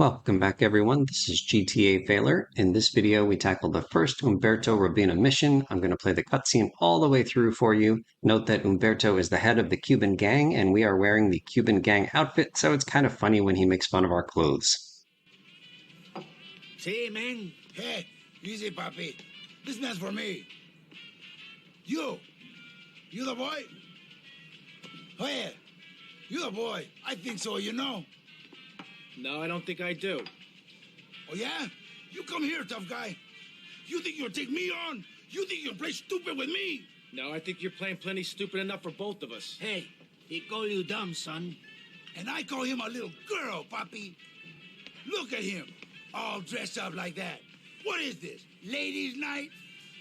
Welcome back, everyone. This is GTA Failure. In this video, we tackle the first Umberto Robina mission. I'm going to play the cutscene all the way through for you. Note that Umberto is the head of the Cuban gang, and we are wearing the Cuban gang outfit, so it's kind of funny when he makes fun of our clothes. See, man. Hey, easy, papi. This man's for me. You the boy? Oh, yeah. You the boy. I think so, you know. No, I don't think I do. Oh, yeah? You come here, tough guy. You think you'll take me on? You think you'll play stupid with me? No, I think you're playing plenty stupid enough for both of us. Hey, he call you dumb, son. And I call him a little girl, papi. Look at him, all dressed up like that. What is this, ladies' night?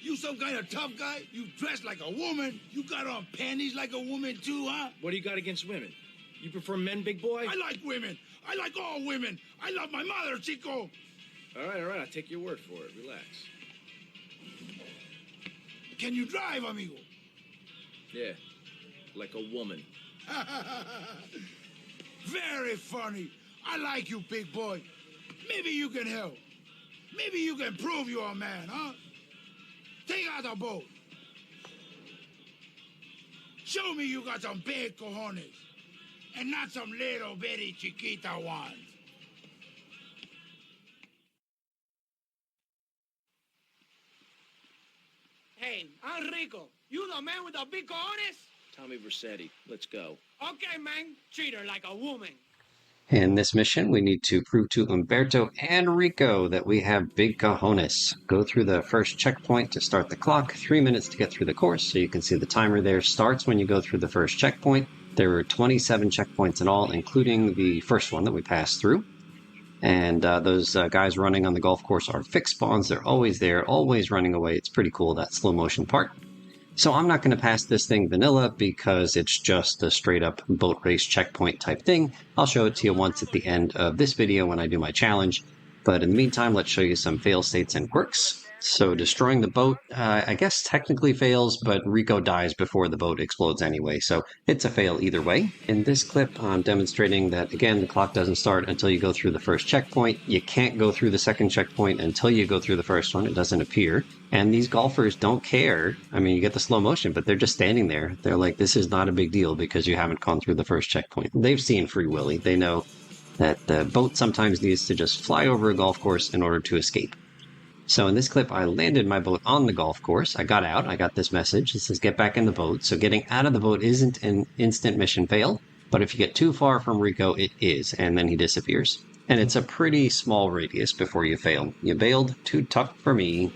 You some kind of tough guy? You dress like a woman? You got on panties like a woman too, huh? What do you got against women? You prefer men, big boy? I like women. I like all women. I love my mother, Chico. All right, I'll take your word for it. Relax. Can you drive, amigo? Yeah, like a woman. Very funny. I like you, big boy. Maybe you can help. Maybe you can prove you're a man, huh? Take out the boat. Show me you got some big cojones. And not some little bitty chiquita ones. Hey, I'm Rico. You the man with the big cojones? Tommy Versetti, let's go. Okay, man. Treat her like a woman. In this mission, we need to prove to Umberto and Rico that we have big cojones. Go through the first checkpoint to start the clock, 3 minutes to get through the course, so you can see the timer there starts when you go through the first checkpoint. There were 27 checkpoints in all, including the first one that we passed through. And those guys running on the golf course are fixed spawns. They're always there, always running away. It's pretty cool, that slow motion part. So I'm not going to pass this thing vanilla because it's just a straight up boat race checkpoint type thing. I'll show it to you once at the end of this video when I do my challenge. But in the meantime, let's show you some fail states and quirks. So destroying the boat, I guess technically fails, but Rico dies before the boat explodes anyway, so it's a fail either way. In this clip, I'm demonstrating that, again, the clock doesn't start until you go through the first checkpoint. You can't go through the second checkpoint until you go through the first one. It doesn't appear. And these golfers don't care. I mean, you get the slow motion, but they're just standing there. They're like, this is not a big deal because you haven't gone through the first checkpoint. They've seen Free Willy. They know that the boat sometimes needs to just fly over a golf course in order to escape. So in this clip, I landed my boat on the golf course. I got out. I got this message. It says, get back in the boat. So getting out of the boat isn't an instant mission fail. But if you get too far from Rico, it is. And then he disappears. And it's a pretty small radius before you fail. You bailed. Too tough for me.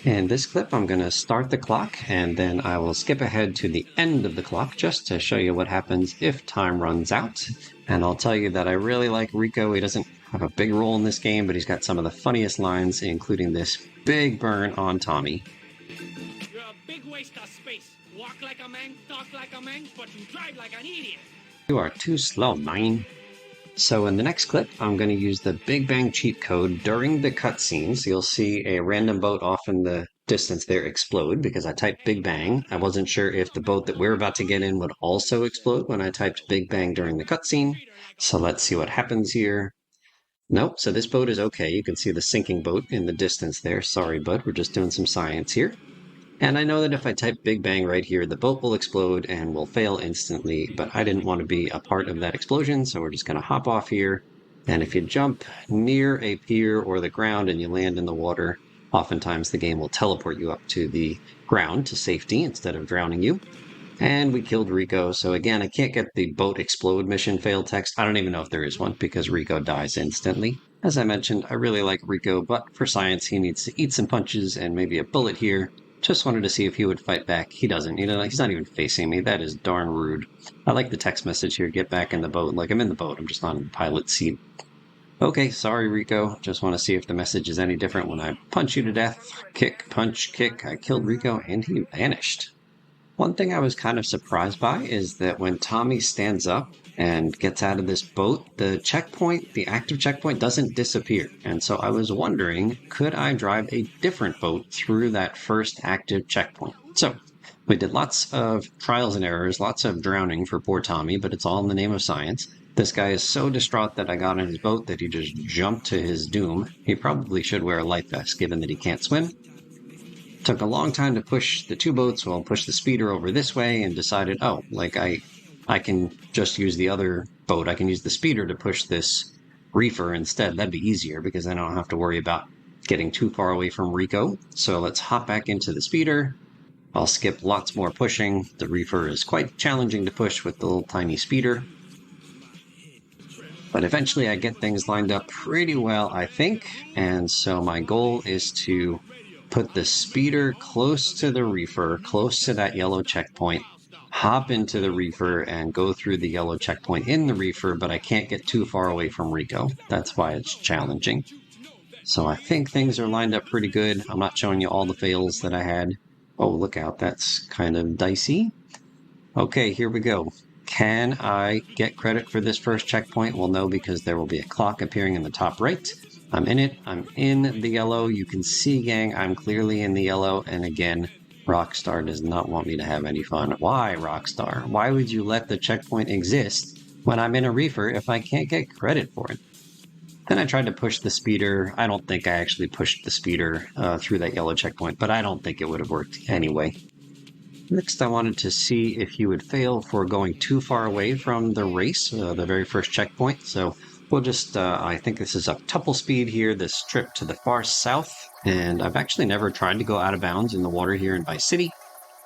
In this clip, I'm going to start the clock. And then I will skip ahead to the end of the clock just to show you what happens if time runs out. And I'll tell you that I really like Rico. He doesn't have a big role in this game, but he's got some of the funniest lines, including this big burn on Tommy. You're a big waste of space. Walk like a man, talk like a man, but you drive like an idiot. You are too slow, man. So in the next clip, I'm going to use the Big Bang cheat code during the cutscenes. You'll see a random boat off in the distance there explode because I typed Big Bang. I wasn't sure if the boat that we're about to get in would also explode when I typed Big Bang during the cutscene. So let's see what happens here. Nope, so this boat is okay. You can see the sinking boat in the distance there. Sorry, bud, we're just doing some science here. And I know that if I type Big Bang right here, the boat will explode and will fail instantly, but I didn't want to be a part of that explosion, so we're just going to hop off here. And if you jump near a pier or the ground and you land in the water, oftentimes the game will teleport you up to the ground to safety instead of drowning you. And we killed Rico, so again, I can't get the boat explode mission fail text. I don't even know if there is one, because Rico dies instantly. As I mentioned, I really like Rico, but for science, he needs to eat some punches and maybe a bullet here. Just wanted to see if he would fight back. He doesn't. You know, he's not even facing me. That is darn rude. I like the text message here, get back in the boat. Like, I'm in the boat, I'm just not in the pilot seat. Okay, sorry, Rico. Just want to see if the message is any different when I punch you to death. Kick, punch, kick. I killed Rico, and he vanished. One thing I was kind of surprised by is that when Tommy stands up and gets out of this boat, the checkpoint, the active checkpoint, doesn't disappear. And so I was wondering, could I drive a different boat through that first active checkpoint? So we did lots of trials and errors, lots of drowning for poor Tommy, but it's all in the name of science. This guy is so distraught that I got on his boat that he just jumped to his doom. He probably should wear a life vest, given that he can't swim. Took a long time to push the two boats, well, push the speeder over this way, and decided, oh, like I can just use the other boat. I can use the speeder to push this reefer instead. That'd be easier because then I don't have to worry about getting too far away from Rico. So let's hop back into the speeder. I'll skip lots more pushing. The reefer is quite challenging to push with the little tiny speeder. But eventually I get things lined up pretty well, I think. And so my goal is to put the speeder close to the reefer, close to that yellow checkpoint, hop into the reefer and go through the yellow checkpoint in the reefer, but I can't get too far away from Rico. That's why it's challenging. So I think things are lined up pretty good. I'm not showing you all the fails that I had. Oh, look out, that's kind of dicey. Okay, here we go. Can I get credit for this first checkpoint? Well, no, because there will be a clock appearing in the top right. I'm in it. I'm in the yellow. You can see, gang, I'm clearly in the yellow. And again, Rockstar does not want me to have any fun. Why, Rockstar? Why would you let the checkpoint exist when I'm in a reefer if I can't get credit for it? Then I tried to push the speeder. I don't think I actually pushed the speeder through that yellow checkpoint, but I don't think it would have worked anyway. Next, I wanted to see if you would fail for going too far away from the race, the very first checkpoint. So we'll just, I think this is octuple speed here, this trip to the far south. And I've actually never tried to go out of bounds in the water here in Vice City,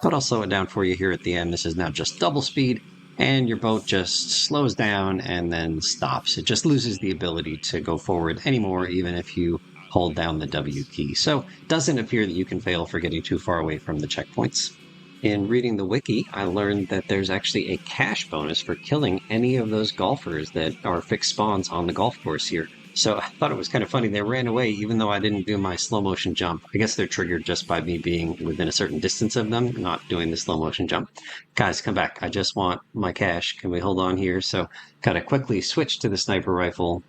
but I'll slow it down for you here at the end. This is now just double speed, and your boat just slows down and then stops. It just loses the ability to go forward anymore, even if you hold down the W key. So it doesn't appear that you can fail for getting too far away from the checkpoints. In reading the wiki, I learned that there's actually a cash bonus for killing any of those golfers that are fixed spawns on the golf course here. So I thought it was kind of funny. They ran away even though I didn't do my slow motion jump. I guess they're triggered just by me being within a certain distance of them, not doing the slow motion jump. Guys, come back. I just want my cash. Can we hold on here? So gotta quickly switch to the sniper rifle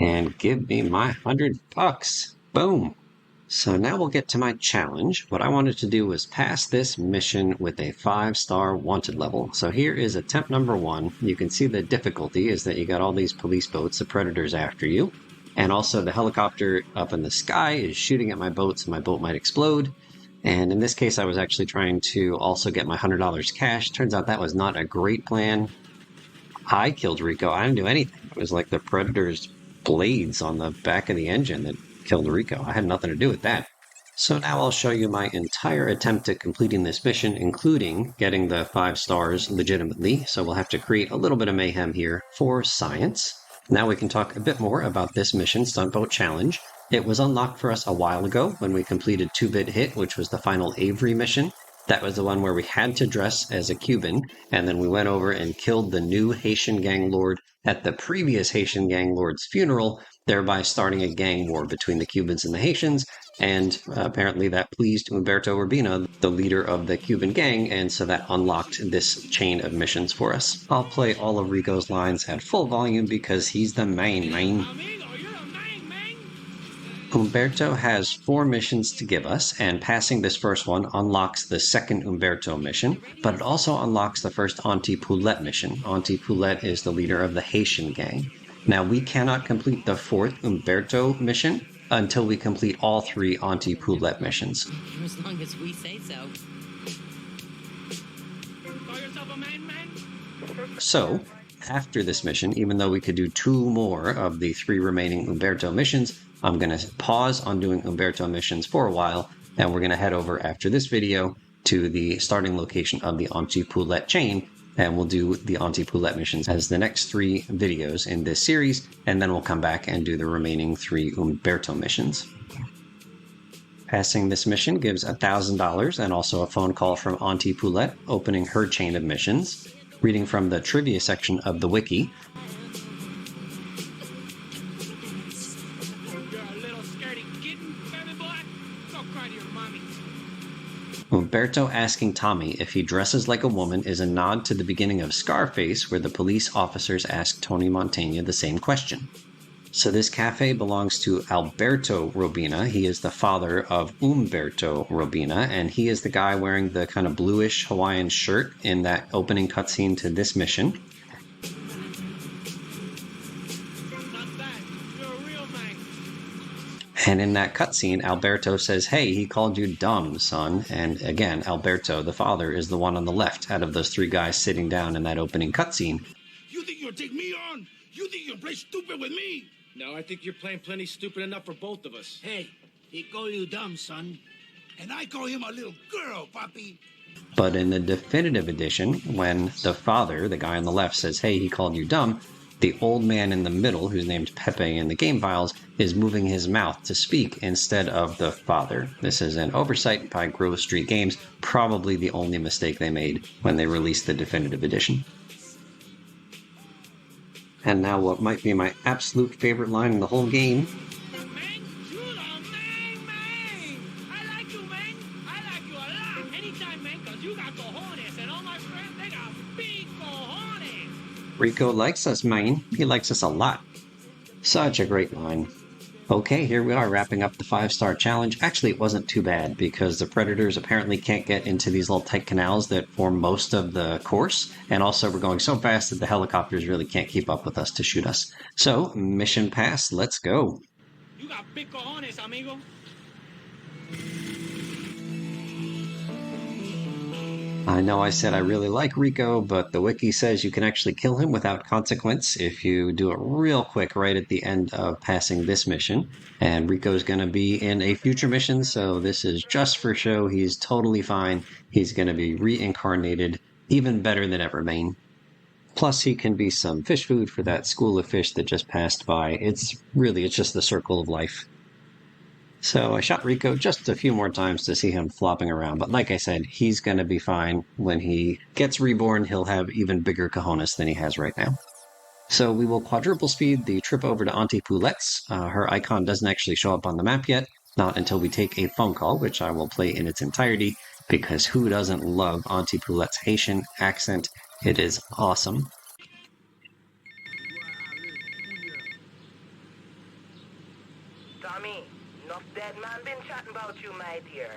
and give me my $100. Boom. So now we'll get to my challenge. What I wanted to do was pass this mission with a 5-star wanted level. So here is attempt number 1. You can see the difficulty is that you got all these police boats, the predators after you. And also the helicopter up in the sky is shooting at my boat, so my boat might explode. And in this case, I was actually trying to also get my $100 cash. Turns out that was not a great plan. I killed Rico. I didn't do anything. It was like the predator's blades on the back of the engine that killed Rico. I had nothing to do with that. So now I'll show you my entire attempt at completing this mission, including getting the 5 stars legitimately. So we'll have to create a little bit of mayhem here for science. Now we can talk a bit more about this mission, Stunt Boat Challenge. It was unlocked for us a while ago when we completed 2-Bit Hit, which was the final Avery mission. That was the one where we had to dress as a Cuban, and then we went over and killed the new Haitian gang lord at the previous Haitian gang lord's funeral, thereby starting a gang war between the Cubans and the Haitians, and apparently that pleased Humberto Urbina, the leader of the Cuban gang, and so that unlocked this chain of missions for us. I'll play all of Rico's lines at full volume because he's the main. Amigo, you're a man, man. Humberto has 4 missions to give us, and passing this first one unlocks the second Humberto mission, but it also unlocks the first Auntie Poulette mission. Auntie Poulette is the leader of the Haitian gang. Now, we cannot complete the 4th Humberto mission until we complete all 3 Auntie Poulette missions. For as long as we say so. Call yourself a man, man? So, after this mission, even though we could do 2 more of the 3 remaining Humberto missions, I'm going to pause on doing Humberto missions for a while, and we're going to head over after this video to the starting location of the Auntie Poulette chain, and we'll do the Auntie Poulette missions as the next 3 videos in this series, and then we'll come back and do the remaining 3 Humberto missions. Passing this mission gives $1,000 and also a phone call from Auntie Poulette opening her chain of missions. Reading from the trivia section of the wiki, You're a little scaredy kitten, baby boy. Go cry to your mommy. Humberto asking Tommy if he dresses like a woman is a nod to the beginning of Scarface, where the police officers ask Tony Montana the same question. So this cafe belongs to Alberto Robina. He is the father of Humberto Robina, and he is the guy wearing the kind of bluish Hawaiian shirt in that opening cutscene to this mission. And in that cutscene, Alberto says, "Hey, he called you dumb, son." And again, Alberto, the father, is the one on the left out of those three guys sitting down in that opening cutscene. You think you'll take me on? You think you'll play stupid with me? No, I think you're playing plenty stupid enough for both of us. Hey, he called you dumb, son. And I call him a little girl, Papi. But in the definitive edition, when the father, the guy on the left, says, "Hey, he called you dumb," the old man in the middle, who's named Pepe in the game files, is moving his mouth to speak instead of the father. This is an oversight by Grove Street Games, probably the only mistake they made when they released the definitive edition. And now what might be my absolute favorite line in the whole game. Man, you the man. I like you, man. I like you a lot. Anytime, man, because you got cojones, and all my friends, they got big cojones. Rico likes us, man. He likes us a lot. Such a great line. Okay, here we are wrapping up the 5-star challenge. Actually, it wasn't too bad because the predators apparently can't get into these little tight canals that form most of the course. And also, we're going so fast that the helicopters really can't keep up with us to shoot us. So, mission pass, let's go. You got big cojones, amigo. I know I said I really like Rico, but the wiki says you can actually kill him without consequence if you do it real quick right at the end of passing this mission. And Rico's going to be in a future mission, so this is just for show. He's totally fine. He's going to be reincarnated, even better than ever, Maine. Plus, he can be some fish food for that school of fish that just passed by. It's just the circle of life. So I shot Rico just a few more times to see him flopping around. But like I said, he's going to be fine. When he gets reborn, he'll have even bigger cojones than he has right now. So we will quadruple speed the trip over to Auntie Poulette's. Her icon doesn't actually show up on the map yet, not until we take a phone call, which I will play in its entirety, because who doesn't love Auntie Poulette's Haitian accent? It is awesome. Tommy, enough dead man been chatting about you, my dear.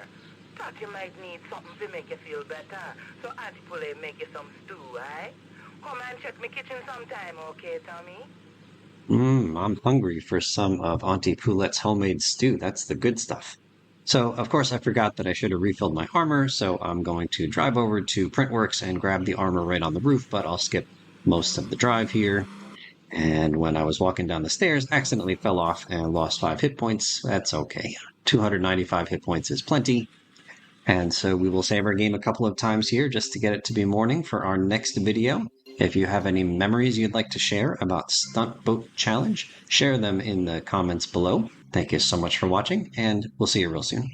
Thought you might need something to make you feel better. So Auntie Poulet make you some stew, eh? Come and check me kitchen sometime, okay, Tommy? I'm hungry for some of Auntie Poulette's homemade stew. That's the good stuff. So, of course, I forgot that I should have refilled my armor, so I'm going to drive over to Printworks and grab the armor right on the roof, but I'll skip most of the drive here. And when I was walking down the stairs, accidentally fell off and lost 5 hit points. That's okay. 295 hit points is plenty. And so we will save our game a couple of times here just to get it to be morning for our next video. If you have any memories you'd like to share about Stunt Boat Challenge, share them in the comments below. Thank you so much for watching, and we'll see you real soon.